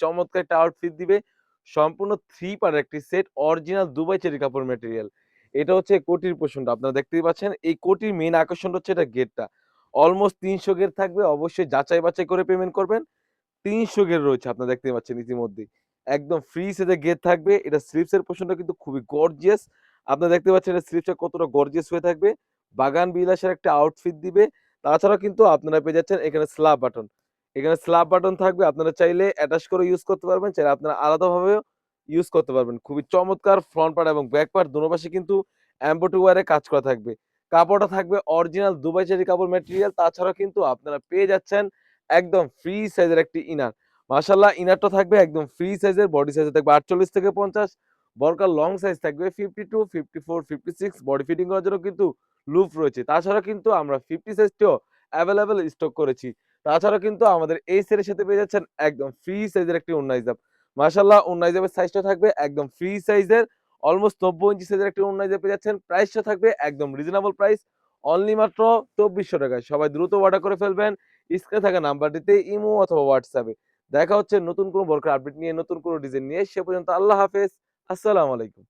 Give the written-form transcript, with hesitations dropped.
চমৎকার একটা আউটফিট দিবে। সম্পূর্ণ 3 পার্টের একটি সেট অরিজিনাল দুবাই চেরি কাপড় ম্যাটেরিয়াল। এটা হচ্ছে কোটির পোরশনটা। আপনারা দেখতেই পাচ্ছেন। এই কোটির মেইন আকর্ষণ হচ্ছে এটা গেটটা। অলমোস্ট ৩০০ গেট থাকবে। অবশ্যই যাচাই বাছাই করে পেমেন্ট করবেন। ৩০০ গের রয়েছে আপনারা দেখতেই পাচ্ছেন ইতিমধ্যেই। একদম ফ্রি সাইজের গেট থাকবে। এটা স্লিপস এর পোরশনটা কিন্তু খুবই গর্জিয়াস। আপনারা দেখতে পাচ্ছেন এটা স্লিপসটা কতটা গর্জিয়াস হয়ে থাকবে। বাগান বিলাসের একটা আউটফিট দিবে। তাছাড়াও কিন্তু আপনারা পেয়ে যাচ্ছেন এখানে স্ল্যাব বাটন। এখানে স্ল্যাব বাটন থাকবে। আপনারা চাইলে অ্যাটাচ করে ইউজ করতে পারবেন। চাইলে আপনারা আলাদাভাবেও ইউজ করতে পারবেন। খুবই চমৎকার ফ্রন্ট পার্ট এবং ব্যাক পার্ট দোনো পাশে কিন্তু এমব্রয়ডারি ওয়্যারে কাজ করা থাকবে। কাপড়টা থাকবে অরিজিনাল দুবাই চেরি কাপড় ম্যাটেরিয়াল। তাছাড়াও কিন্তু আপনারা পেয়ে যাচ্ছেন একদম ফ্রি সাইজের একটি ইনার। মাশাআল্লাহ ইনারটা থাকবে একদম ফ্রি সাইজের, বডি সাইজে থাকবে ৪৮ থেকে ৫০। বরকার লং সাইজ থাকবে 52, 54, 56 বডি ফিটিং করার জন্য কিন্তু লুপ রয়েছে। তাছাড়া কিন্তু আমরা 50 সাইজটিও এভেইলেবল স্টক করেছি। তাছাড়াও কিন্তু আমাদের এই সেটের সাথে পেয়ে যাচ্ছেন একদম ফ্রি সাইজের একটি ওড়না হিজাব। মাশাআল্লাহ ওড়না হিজাবের সাইজটা থাকবে একদম ফ্রি সাইজের, অলমোস্ট ৯০ ইঞ্চি সাইজের একটি ওড়না হিজাব পেয়ে যাচ্ছেন। প্রাইসটা থাকবে একদম রিজনেবল প্রাইস, অনলি মাত্র ২৪০০ টাকায়। সবাই দ্রুত অর্ডার করে ফেলবেন। স্ক্রিনে থাকা নাম্বারটিতে ইমো অথবা হোয়াটসঅ্যাপে। দেখা হচ্ছে নতুন কোনো বোরকার আপডেট নিয়ে, নতুন কোনো ডিজাইন নিয়ে। সে পর্যন্ত আল্লাহ হাফেজ। আসসালামু আলাইকুম।